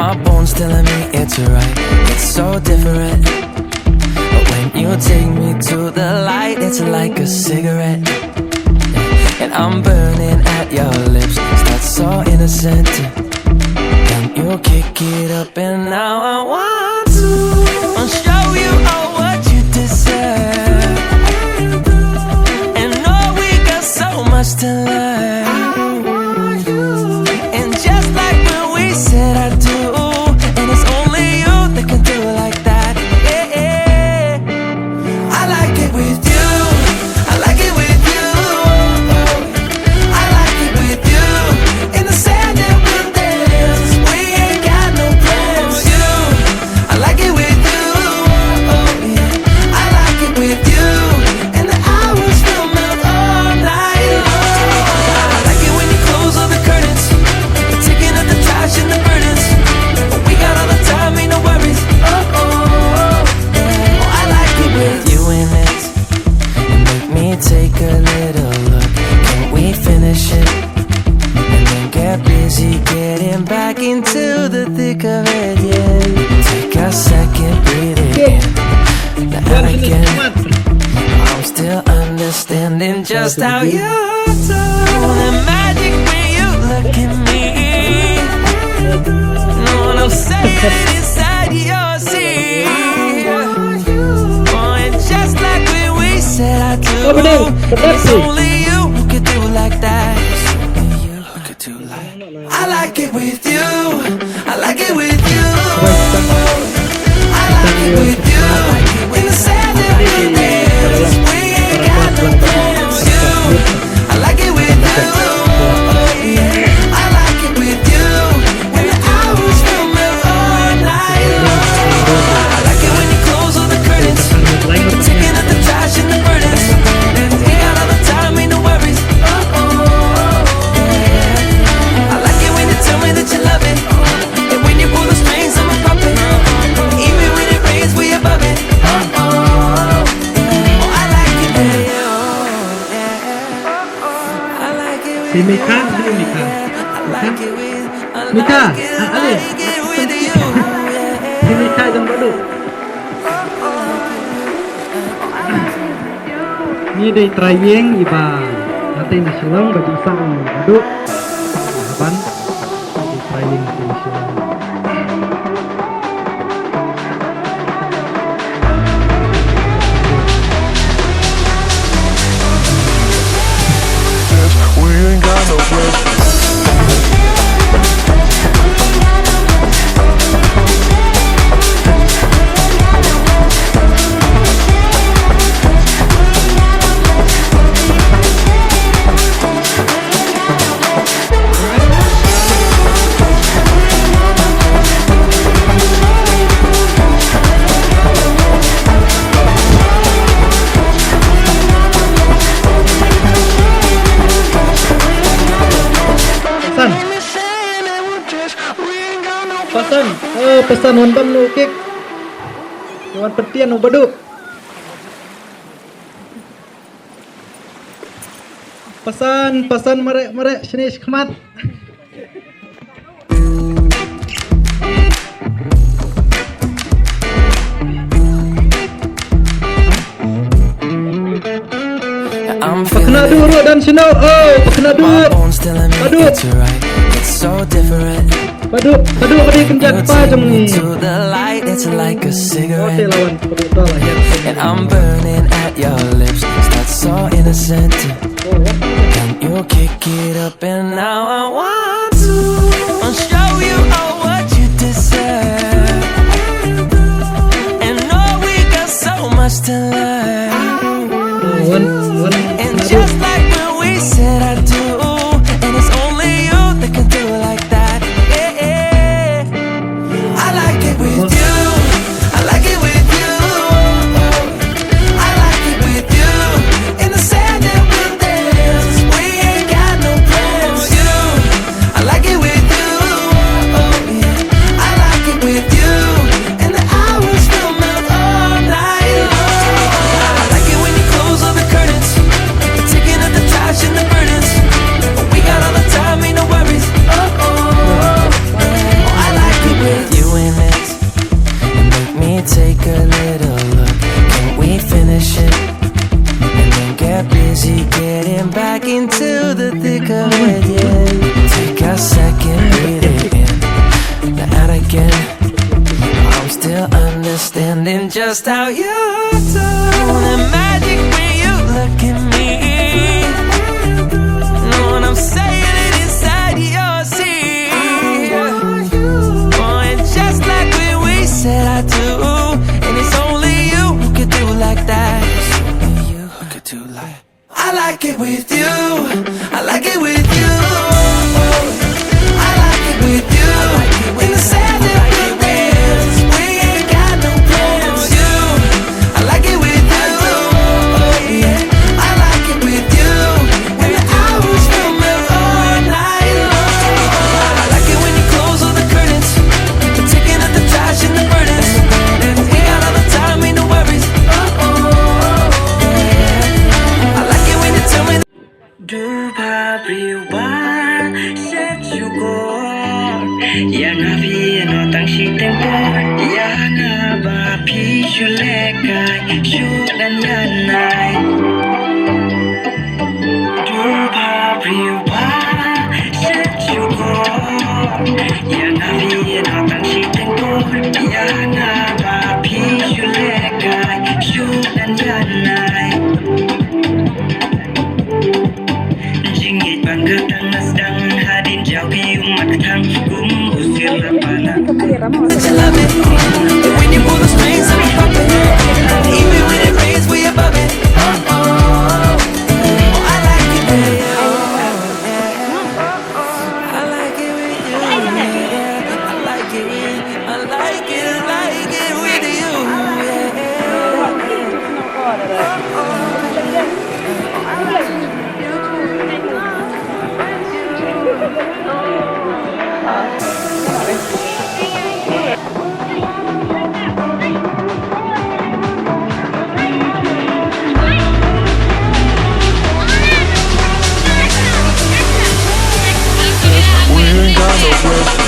My bones telling me it's right. It's so different. But when you take me to the light, it's like a cigarette. And I'm burning at your lips. Start so innocent. Then you kick it up and now I want to show you all what you deserve. And know we got so much to learn. And just like when we said I do, and it's only you that can do it like that. Yeah. I like it with you. I like it with you. I like it with you. In the sand that we'll dance. We ain't got no plans. You. I like it with you. I like it with you. And the hours will melt all night long. I like it when you close all the curtains. You're taking up the trash and the burdens. But we got all the time, ain't no worries. I like it with you in it. And make me take a little look. Can we finish it? And then get busy getting back into the thick of it, yeah. Take a second, breathe it in. Now again, I'm still understanding just how you do. The magic when you look at me. No saying inside your seat. Oh, and just like when we said I do, it's only you who could do it like that. I like it with you. I like it with you. I like it with you. In the sand that we dance. We ain't got no plans. You. I like it with you. I like it with you. When the hours will melt all night long. I like it when you close all the curtains. You're taking up the trash and the burdens. We got all the time, ain't no worries. I like it when you tell me that you love it. And when you pull the strings, I'm a puppet. Even when it rains, we above it. I like it with you. I like it with Si you. Mika, dulu Mika. I like it with Mika, I like it with you. Si Mika dan Baduk. Ni dari treanding iba. Nanti nasional bagi sang Baduk. Kapan? Di treanding nasional. We ain't got no plans. Pesan nonton nu kik Dewan petian nu Baduk. Pesan merek sini khmat. Pakna dulu dan sino. Pakna dulu. Baduk. Baduk beri kenjat pajang ni. Oke lawan peduta lah ya. And I'm burning at your lips. Start so innocent. Then you kick it up and now I want to show you all what you deserve. And know we got so much to learn. And just like when we said I do, and it's only you that can do it like that. Yeah. I like it with you. I like it with you. I like it with you. In the sand that we'll dance. We ain't got no plans. You. I like it with you. I like it with you. And the hours will melt all night long. me take a little look. Can we finish it? And then get busy getting back into the thick of it, yeah. Take a second, breathe it in, then out again. I'm still understanding just how you do the magic when you look at me. Know what I'm saying? It inside your seat. Oh, and just like when we said I do, and it's only you who could do like that. It's only you who could do like. I like it with you. I like it with you. I like it with you. In the sand and the winds, we ain't got no plans. You, I like it with you. Yeah, I like it with you. And the hours from the all night long. I like it when you close all the curtains, taking out the trash and the burdens. We got all the time, ain't no worries. I like it when you tell me. Du har blivit sett you går. Gärna vi nåt ansikten på. Gärna bara pisch och lägga kjolen gärna. Du har blivit sett you går. Gärna vi nåt ansikten på. Gärna bara pisch och lägga kjolen gärna. Jingit bangga tangan sedang hadir jauh di umat ketang usir rapana. I love it when you pull the strings and we pop it. Even when it rains we above it. Oh, I like it with you. I like it with you. I like it with you. I like it with you. We ain't got no pressure.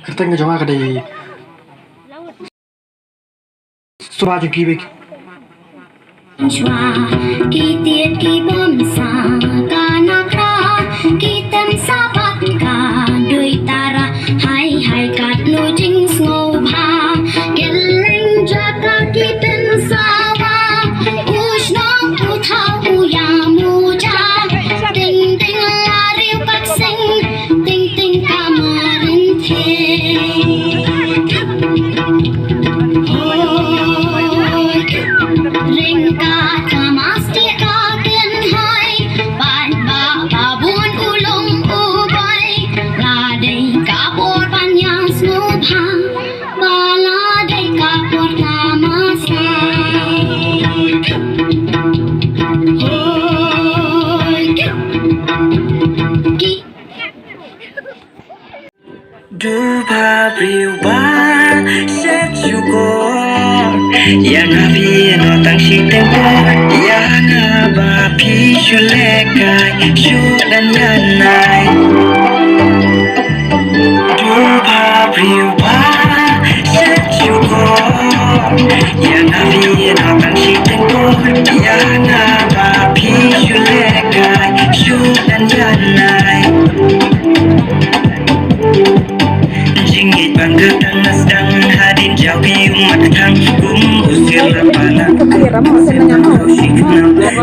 Katanya jangan ada di Subah jengki bik. Ki tiết ki bom sa ka nakra ki tem sa bat ka dui tara hai hai kat no jing snow bha geleng jaka ki ten sa wa ush nong u thau u ya mu ja ding ding la riu pat sing ding ding kamarin the ring ka tamasti ka tin hai ban ba ba bun ulong u bai la dei ka por pan yang snu bha ba la dei ka por tamasa Du har blivit sett you går. Gärna vi nåt ansikten på. Gärna bara pisch och lägga kjolen gärna. Du har blivit sett you går. Gärna vi nåt ansikten på. Gärna bara pisch och lägga kjolen gärna. Jingit bangga tangan sedang hadir jauh di umat ketang usir rapana.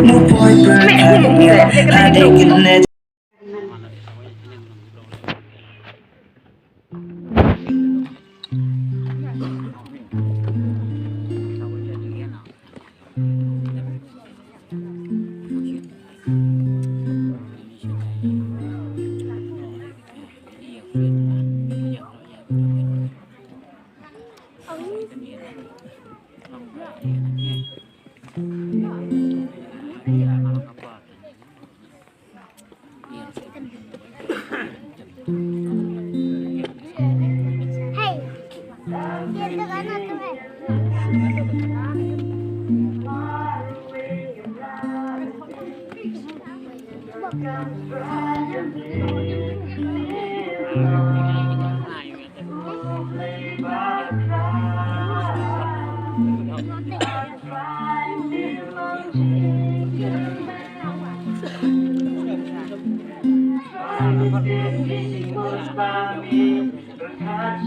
Mu boy berkata hadir internet. Hãy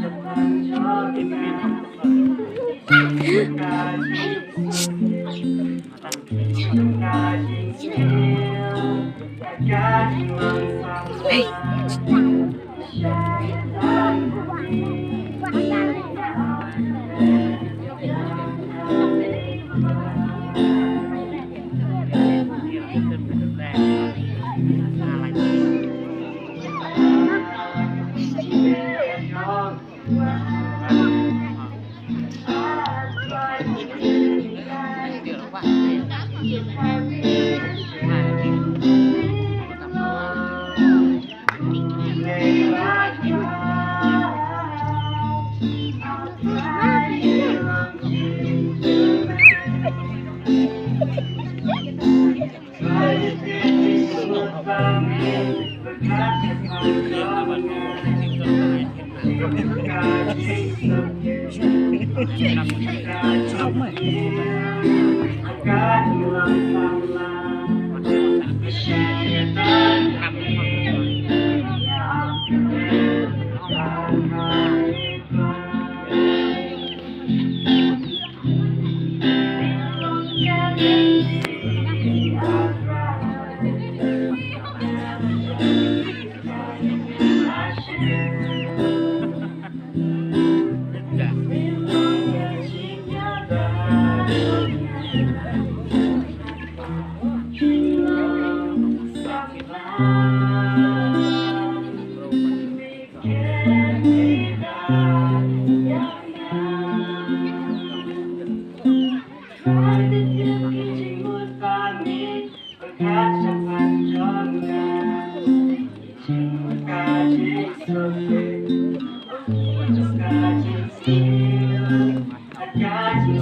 subscribe cho kênh Ghiền Mì Gõ để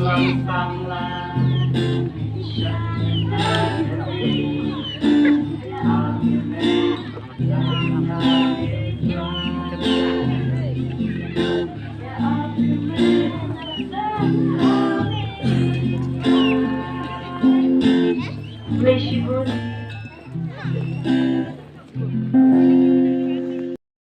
không bỏ lỡ